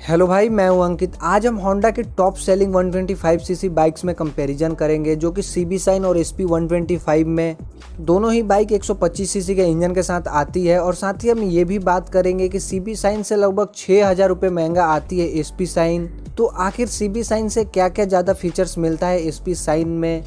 Hello भाई, मैं हूं अंकित। आज हम होंडा की टॉप सेलिंग 125 सीसी बाइक्स में कंपैरिजन करेंगे, जो कि सीबी साइन और एसपी 125 में दोनों ही बाइक 125 सीसी के इंजन के साथ आती है। और साथ ही हम ये भी बात करेंगे कि सीबी साइन से लगभग 6000 रुपये महंगा आती है एसपी साइन। तो आखिर सीबी साइन से क्या क्या ज़्यादा फीचर्स मिलता है एसपी साइन में,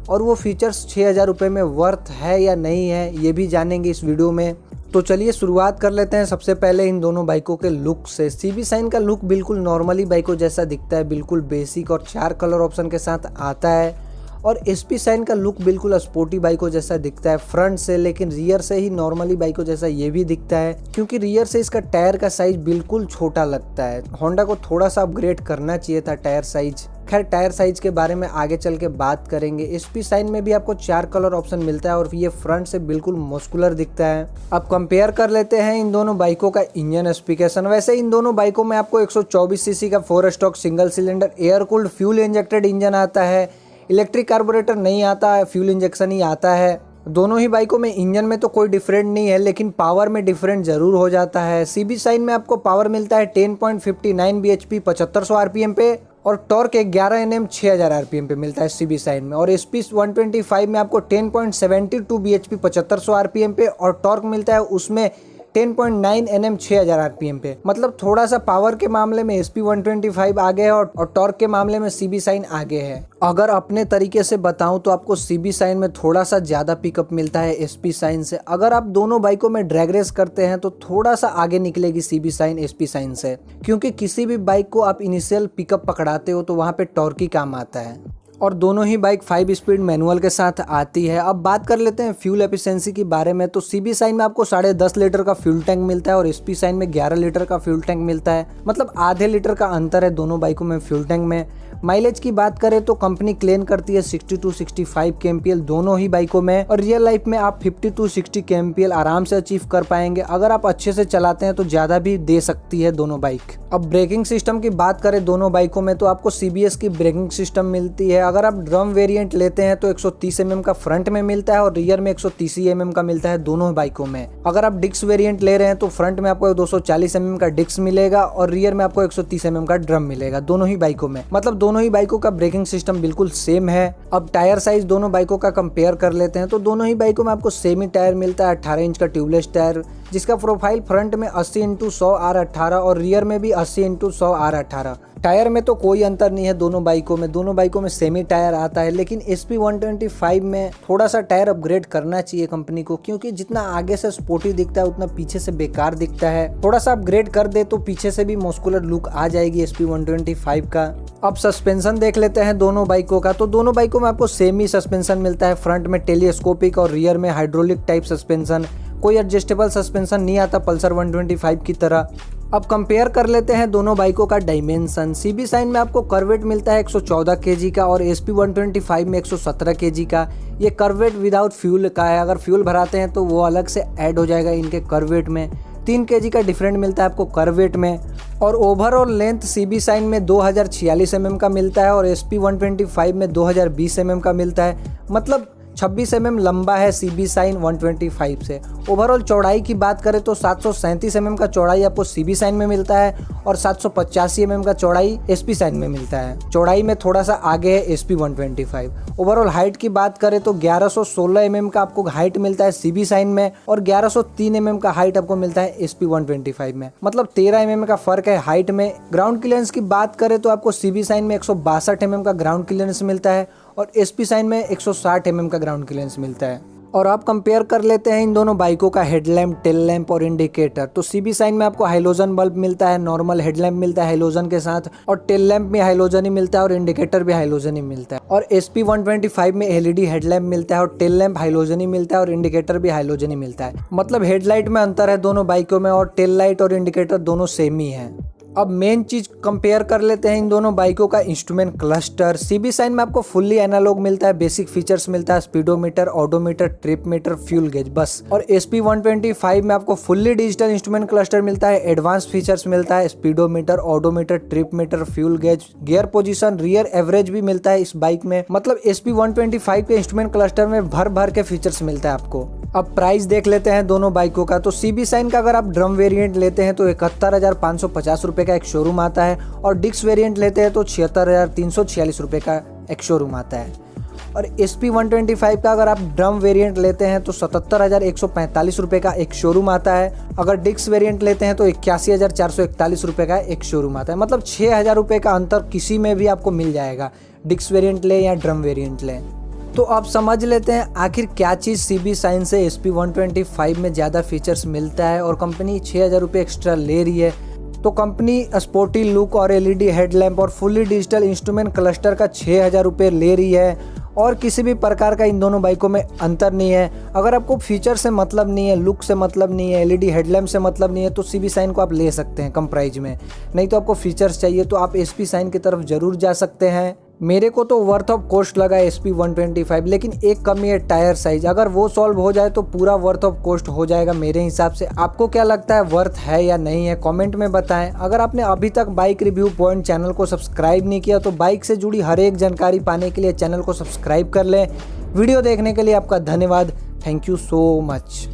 और वो फीचर्स 6000 रुपये में वर्थ है या नहीं है, ये भी जानेंगे इस वीडियो में। तो चलिए शुरुआत कर लेते हैं सबसे पहले इन दोनों बाइकों के लुक से। सीबी साइन का लुक बिल्कुल नॉर्मली बाइकों जैसा दिखता है, बिल्कुल बेसिक और 4 कलर ऑप्शन के साथ आता है। और एसपी साइन का लुक बिल्कुल स्पोर्टी बाइकों जैसा दिखता है फ्रंट से, लेकिन रियर से ही नॉर्मली बाइकों जैसा ये भी दिखता है, क्योंकि रियर से इसका टायर का साइज बिल्कुल छोटा लगता है। होंडा को थोड़ा सा अपग्रेड करना चाहिए था टायर साइज। खैर, टायर साइज के बारे में आगे चल के बात करेंगे। एसपी साइन में भी आपको 4 कलर ऑप्शन मिलता है और ये फ्रंट से बिल्कुल मस्कुलर दिखता है। अब कंपेयर कर लेते हैं इन दोनों बाइकों का इंजन स्पेसिफिकेशन। वैसे इन दोनों बाइकों में आपको 124 सीसी का 4 stroke single cylinder air cooled fuel injected engine आता है। इलेक्ट्रिक कार्बोरेटर नहीं आता है, फ्यूल इंजेक्शन ही आता है। दोनों ही बाइकों में इंजन में तो कोई डिफरेंट नहीं है, लेकिन पावर में डिफरेंट जरूर हो जाता है। सीबी साइन में आपको पावर मिलता है 10.59 bhp 7500 आरपीएम पे, और टॉर्क 11 Nm 6000 आरपीएम पे मिलता है सीबी साइन में। और एसपी 125 में आपको 10.72 bhp 7500 आरपीएम पे, और टॉर्क मिलता है उसमें 10.9 Nm 6000 आरपीएम पे। मतलब थोड़ा सा पावर के मामले में एसपी 125 आगे है और टॉर्क के मामले में सीबी साइन आगे है। अगर अपने तरीके से बताऊं तो आपको सीबी साइन में थोड़ा सा ज़्यादा पिकअप मिलता है एसपी साइन से। अगर आप दोनों बाइकों में ड्रैग रेस करते हैं तो थोड़ा सा आगे निकलेगी सीबी साइन एसपी साइन से, क्योंकि किसी भी बाइक को आप इनिशियल पिकअप पकड़ाते हो तो वहाँ पे टॉर्क ही काम आता है। और दोनों ही बाइक 5 स्पीड मैनुअल के साथ आती है। अब बात कर लेते हैं फ्यूल एफिशिएंसी के बारे में। तो सीबी साइन में आपको 10.5 लीटर का फ्यूल टैंक मिलता है और एसपी साइन में 11 लीटर का फ्यूल टैंक मिलता है। मतलब आधे लीटर का अंतर है दोनों बाइकों में फ्यूल टैंक में। माइलेज की बात करें तो कंपनी क्लेम करती है 60 से 65 kmpl दोनों ही बाइकों में, और रियल लाइफ में आप 50 से 60 kmpl आराम से अचीव कर पाएंगे। अगर आप अच्छे से चलाते हैं तो ज़्यादा भी दे सकती है दोनों बाइक। अब ब्रेकिंग सिस्टम की बात करें दोनों बाइकों में तो आपको सीबीएस की ब्रेकिंग सिस्टम मिलती है। अगर आप ड्रम वेरिएंट लेते हैं तो 130 mm का फ्रंट में मिलता है और रियर में 130 mm का मिलता है दोनों बाइकों में। अगर आप डिस्क वेरिएंट ले रहे हैं तो फ्रंट में आपको 240 mm का डिस्क मिलेगा और रियर में आपको 130 mm का ड्रम मिलेगा दोनों ही बाइकों में। मतलब दोनों ही बाइकों का ब्रेकिंग सिस्टम बिल्कुल सेम है। अब टायर साइज दोनों बाइकों का कंपेयर कर लेते हैं तो दोनों ही बाइकों में आपको सेमी टायर मिलता है, 18 इंच का ट्यूबलेस टायर, जिसका प्रोफाइल फ्रंट में 80x100 R18 और रियर में भी 80x100 R18। टायर में तो कोई अंतर नहीं है दोनों बाइकों में सेमी टायर आता है। लेकिन एसपी 125 में थोड़ा सा टायर अपग्रेड करना चाहिए कंपनी को, क्योंकि जितना आगे से स्पोर्टी दिखता है उतना पीछे से बेकार दिखता है। थोड़ा सा अपग्रेड कर दे तो पीछे से भी मस्कुलर लुक आ जाएगी एसपी 125 का। अब सस्पेंशन देख लेते हैं दोनों बाइकों का। तो दोनों बाइकों में आपको सेमी सस्पेंशन मिलता है, फ्रंट में टेलीस्कोपिक और रियर में हाइड्रोलिक टाइप सस्पेंशन। कोई एडजस्टेबल सस्पेंशन नहीं आता पल्सर 125 की तरह। अब कंपेयर कर लेते हैं दोनों बाइकों का डायमेंशन। सीबी साइन में आपको कर्वेट मिलता है 114 kg का और एसपी 125 में 117 kg का। ये कर्वेट विदाउट फ्यूल का है, अगर फ्यूल भराते हैं तो वो अलग से ऐड हो जाएगा इनके कर्वेट में। 3 kg का डिफरेंट मिलता है आपको कर्वेट में। और ओवरऑल लेंथ सीबी साइन में 2046 mm का मिलता है और एसपी 125 में 2020 mm का मिलता है। मतलब 26 mm लंबा है सीबी साइन 125 से। ओवरऑल चौड़ाई की बात करें तो 737 mm का चौड़ाई आपको सीबी साइन में मिलता है और 785 mm का चौड़ाई एसपी साइन में मिलता है। चौड़ाई में थोड़ा सा आगे है एसपी 125। ओवरऑल हाइट की बात करें तो 1116 mm का आपको हाइट मिलता है सीबी साइन में और 1103 mm का हाइट आपको मिलता है एसपी 125 में। मतलब 13 mm का फर्क है हाइट में। ग्राउंड क्लियरेंस की बात करें तो आपको सीबी साइन में 162 mm का ग्राउंड क्लियरेंस मिलता है और एसपी साइन में 160 mm का ग्राउंड क्लियरेंस मिलता है। और आप कंपेयर कर लेते हैं इन दोनों बाइकों का हेडलैम्प, टेल लैंप और इंडिकेटर। तो सीबी साइन में आपको हाइलोजन बल्ब मिलता है, नॉर्मल हेडलैम्प मिलता है हाइलोजन के साथ, और टेल लैंप में हाइलोजन ही मिलता है और इंडिकेटर भी हाइलोजन ही मिलता है। और एसपी 125 में एलईडी हेडलैम्प मिलता है और टेल लैंप हाइलोजन ही मिलता है और इंडिकेटर भी हाइलोजन ही मिलता है। मतलब हेडलाइट में अंतर है दोनों बाइकों में और टेल लाइट और इंडिकेटर दोनों सेम ही है। अब मेन चीज कंपेयर कर लेते हैं इन दोनों बाइकों का इंस्ट्रूमेंट क्लस्टर। सीबी साइन में आपको फुल्ली एनालॉग मिलता है, बेसिक फीचर्स मिलता है, speedometer, odometer, trip meter, fuel gauge, बस। और एसपी 125 में आपको फुल्ली डिजिटल इंस्ट्रूमेंट क्लस्टर मिलता है, एडवांस फीचर्स मिलता है, speedometer, odometer, trip meter, fuel gauge, gear position, rear average भी मिलता है इस बाइक में। मतलब एसपी 125 के इंस्ट्रूमेंट क्लस्टर में भर भर के फीचर्स मिलता है आपको। अब प्राइस देख लेते हैं दोनों बाइकों का। तो सीबी साइन का अगर आप ड्रम वेरिएंट लेते हैं तो 71,550 रुपये का एक शोरूम आता है, और डिक्स वेरिएंट लेते हैं तो 76,346 रुपये का एक शोरूम आता है। और SP 125 का अगर आप ड्रम वेरिएंट लेते हैं तो 77,145 रुपये का एक शोरूम आता है। अगर डिक्स वेरिएंट लेते हैं तो 81,441 रुपये का एक शोरूम आता है। मतलब 6,000 रुपये का अंतर किसी में भी आपको मिल जाएगा, डिक्स वेरिएंट लें या ड्रम वेरिएंट लें। तो आप समझ लेते हैं आखिर क्या चीज़ CB साइन से SP 125 में ज़्यादा फीचर्स मिलता है और कंपनी 6,000 रुपये एक्स्ट्रा ले रही है। तो कंपनी स्पोर्टी लुक और LED हेडलैम्प और फुल्ली डिजिटल इंस्ट्रूमेंट क्लस्टर का 6,000 रुपये ले रही है, और किसी भी प्रकार का इन दोनों बाइकों में अंतर नहीं है। अगर आपको फीचर से मतलब नहीं है, लुक से मतलब नहीं है, LED हेडलैम्प से मतलब नहीं है, तो CB साइन को आप ले सकते हैं कम प्राइस में। नहीं तो आपको फीचर्स चाहिए तो आप SP साइन की तरफ ज़रूर जा सकते हैं। मेरे को तो वर्थ ऑफ कॉस्ट लगा SP 125, लेकिन एक कमी है टायर साइज। अगर वो सॉल्व हो जाए तो पूरा वर्थ ऑफ कॉस्ट हो जाएगा मेरे हिसाब से। आपको क्या लगता है, वर्थ है या नहीं है, कमेंट में बताएं। अगर आपने अभी तक बाइक रिव्यू पॉइंट चैनल को सब्सक्राइब नहीं किया तो बाइक से जुड़ी हर एक जानकारी पाने के लिए चैनल को सब्सक्राइब कर लें। वीडियो देखने के लिए आपका धन्यवाद। Thank you so much.